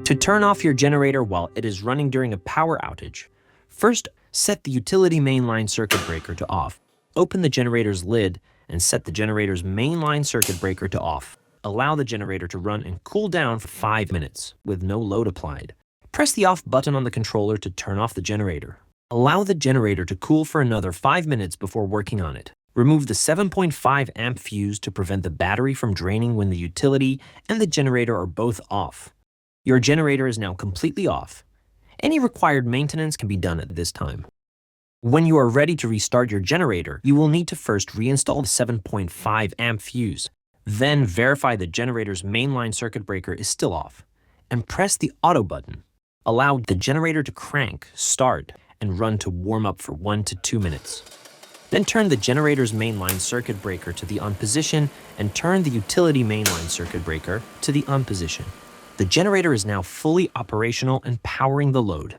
To turn off your generator while it is running during a power outage, first set the utility mainline circuit breaker to off. Open the generator's lid and set the generator's mainline circuit breaker to off. Allow the generator to run and cool down for 5 minutes with no load applied. Press the off button on the controller to turn off the generator. Allow the generator to cool for another 5 minutes before working on it. Remove the 7.5 amp fuse to prevent the battery from draining when the utility and the generator are both off. Your generator is now completely off. Any required maintenance can be done at this time. When you are ready to restart your generator, you will need to first reinstall the 7.5 amp fuse. Then verify the generator's mainline circuit breaker is still off, and press the auto button. Allow the generator to crank, start, and run to warm up for 1 to 2 minutes. Then turn the generator's mainline circuit breaker to the on position and turn the utility mainline circuit breaker to the on position. The generator is now fully operational and powering the load.